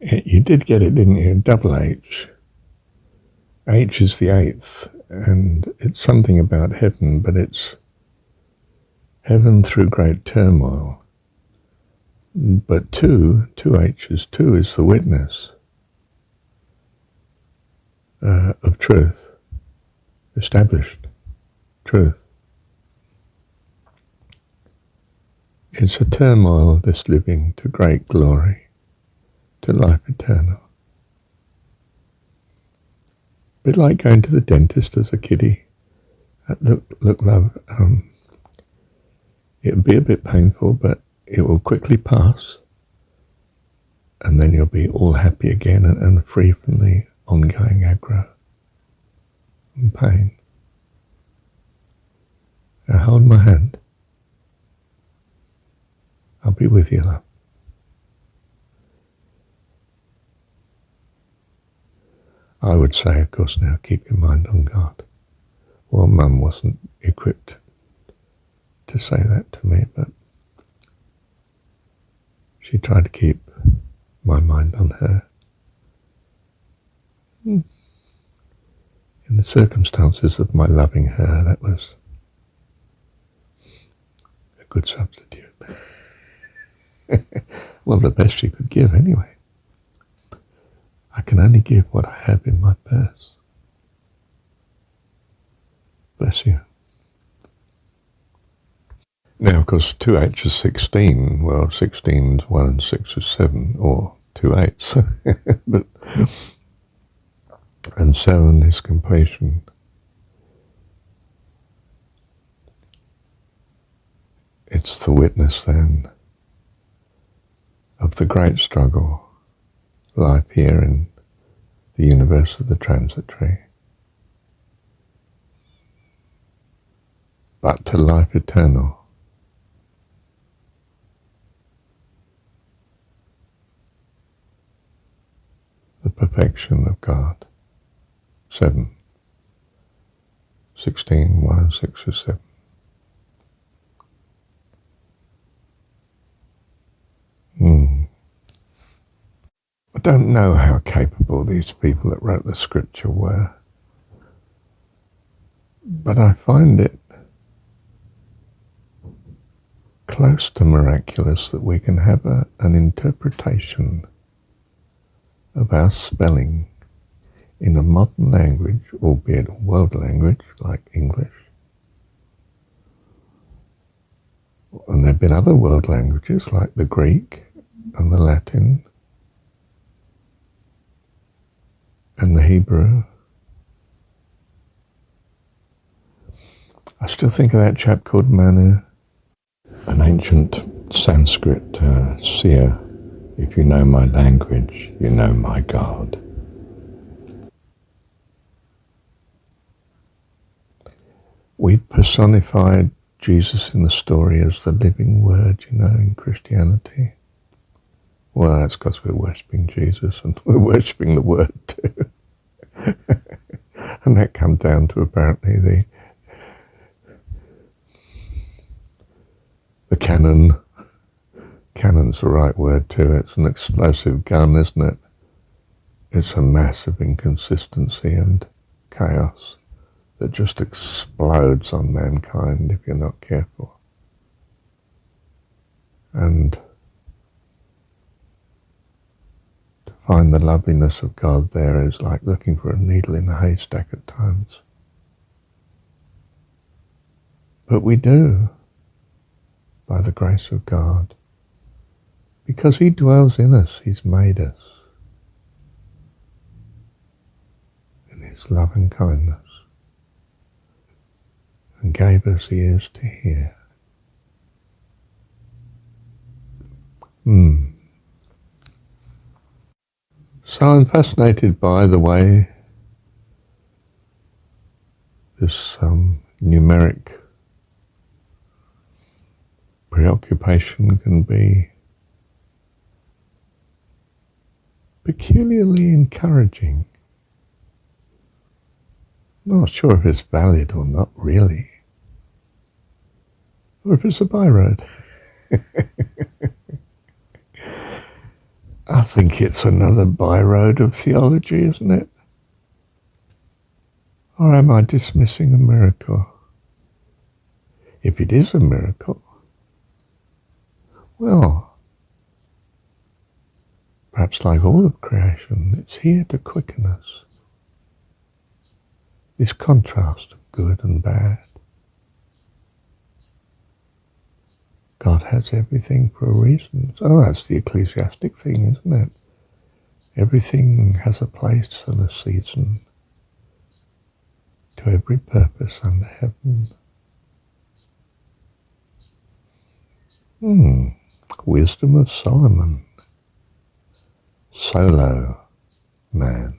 You did get it, didn't you? Double H. H is the eighth, and it's something about heaven, but it's heaven through great turmoil. But two H's, two is the witness of truth, established truth. It's a turmoil of this living to great glory, to life eternal. A bit like going to the dentist as a kiddie. Look, love, it'll be a bit painful, but it will quickly pass, and then you'll be all happy again and free from the ongoing aggro and pain. Now hold my hand. I'll be with you, love. I would say, of course, now keep your mind on God. Well, Mum wasn't equipped to say that to me, but she tried to keep my mind on her. In the circumstances of my loving her, that was a good substitute. Well, the best she could give anyway. I can only give what I have in my purse. Bless you. Now, of course, 2H is 16. Well, 16 is 1 and 6 is 7, or 2 8s. But, and 7 is completion. It's the witness, then, of the great struggle, life here in the universe of the transitory, but to life eternal. The perfection of God. 7. 16, 1 and 6 is 7. I don't know how capable these people that wrote the scripture were, but I find it close to miraculous that we can have an interpretation of our spelling in a modern language, albeit a world language like English. And there have been other world languages like the Greek and the Latin and the Hebrew. I still think of that chap called Manu, an ancient Sanskrit seer. If you know my language, you know my God. We personified Jesus in the story as the living word, in Christianity. Well, that's because we're worshipping Jesus and we're worshipping the word too. And that comes down to apparently the cannon. Cannon's the right word too. It's an explosive gun, isn't it? It's a massive inconsistency and chaos that just explodes on mankind if you're not careful. And to find the loveliness of God there is like looking for a needle in a haystack at times. But we do, by the grace of God. Because he dwells in us, he's made us in his love and kindness and gave us ears to hear. So I'm fascinated by the way this numeric preoccupation can be peculiarly encouraging. Not sure if it's valid or not really, or if it's a byroad. I think it's another byroad of theology, isn't it? Or am I dismissing a miracle? If it is a miracle, well, perhaps like all of creation, it's here to quicken us. This contrast of good and bad. God has everything for a reason. Oh, that's the ecclesiastic thing, isn't it? Everything has a place and a season to every purpose under heaven. Wisdom of Solomon. Solo man.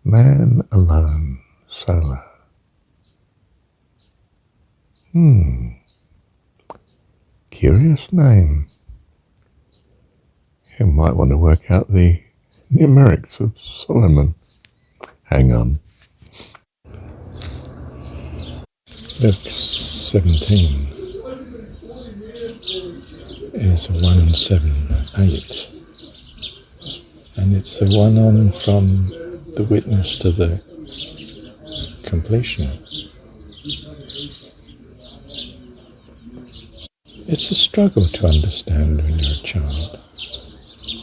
Man alone, solo. Curious name. You might want to work out the numerics of Solomon. Hang on. Book 17 is 178. And it's the one on from the witness to the completion. It's a struggle to understand when you're a child.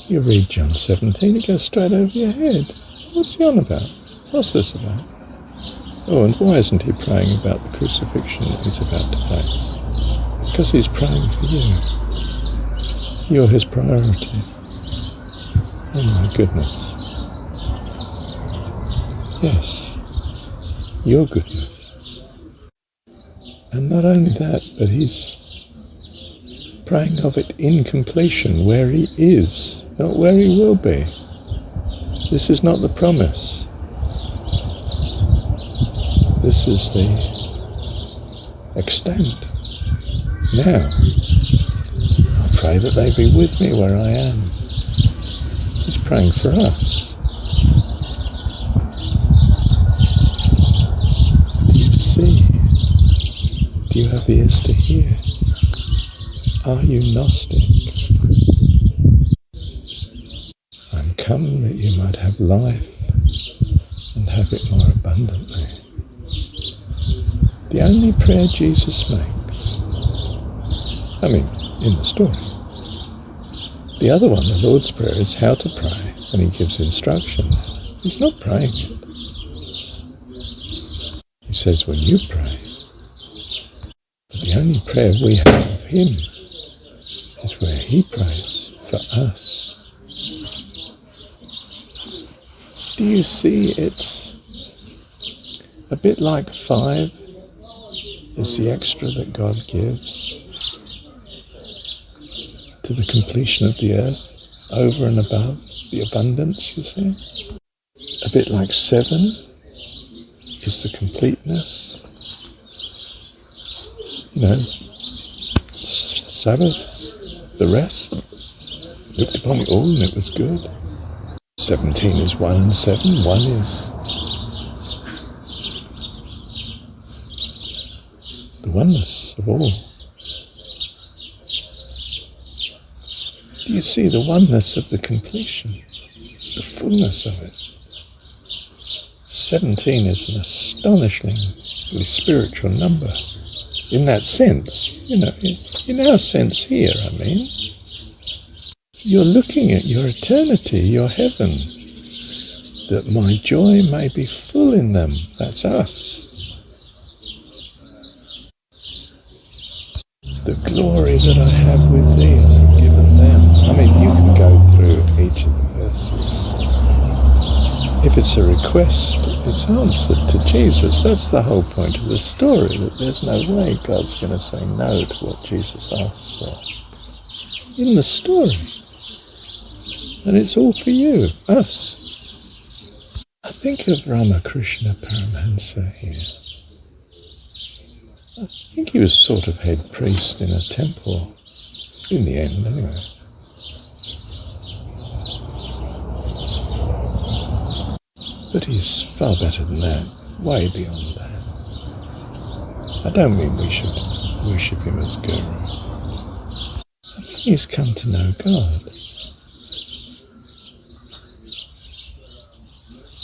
You read John 17, it goes straight over your head. What's he on about? What's this about? Oh, and why isn't he praying about the crucifixion that he's about to face? Because he's praying for you. You're his priority. Oh my goodness. Yes, your goodness. And not only that, but he's praying of it in completion, where he is, not where he will be. This is not the promise. This is the extent. Now, I pray that they be with me where I am. He's praying for us. Do you see? Do you have ears to hear? Are you Gnostic? I'm come that you might have life and have it more abundantly. The only prayer Jesus makes, in the story. The other one, the Lord's Prayer, is how to pray, and he gives instruction. He's not praying it. He says when you pray, but the only prayer we have of him is where he prays for us. Do you see it's a bit like 5 is the extra that God gives to the completion of the earth, over and above the abundance, you see? A bit like 7 is the completeness. Sabbath, the rest, looked upon it all and it was good. 17 is 1 and 7, 1 is the oneness of all. Do you see the oneness of the completion, the fullness of it? 17 is an astonishingly spiritual number. In that sense, in our sense here, you're looking at your eternity, your heaven, that my joy may be full in them. That's us. The glory that I have with thee, I've given them. You can go through each of the verses. If it's a request, it's answered to Jesus. That's the whole point of the story, that there's no way God's going to say no to what Jesus asked for. In the story. And it's all for you, us. I think of Ramakrishna Paramahansa here. I think he was sort of head priest in a temple, in the end anyway. But he's far better than that, way beyond that. I don't mean we should worship him as guru. I mean he's come to know God.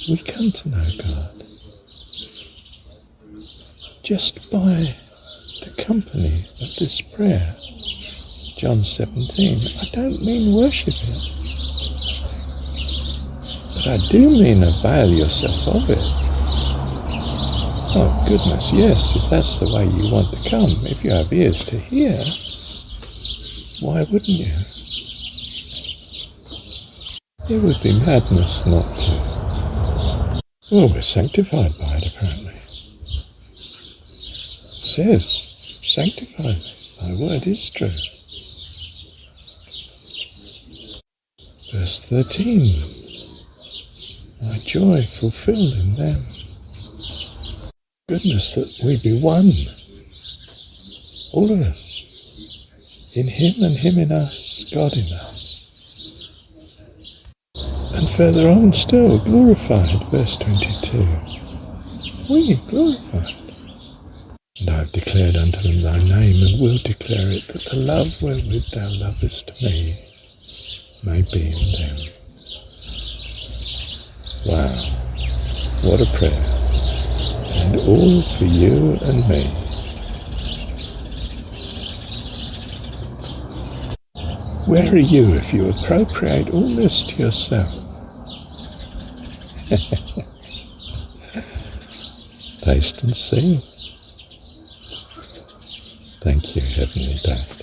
we come to know God just by the company of this prayer. John 17. I don't mean worship it, but I do mean avail yourself of it. Oh goodness, yes, if that's the way you want to come, if you have ears to hear, why wouldn't you? It would be madness not to. Well, we're sanctified by it, apparently. It says, sanctify me, thy word is true. Verse 13, my joy fulfilled in them. Goodness, that we be one, all of us, in him and him in us, God in us. And further on still, glorified, verse 22. We glorified. And I have declared unto them thy name, and will declare it, that the love wherewith thou lovest me may be in them. Wow, what a prayer. And all for you and me. Where are you if you appropriate all this to yourself? Taste and see. Thank you, Heavenly Dad.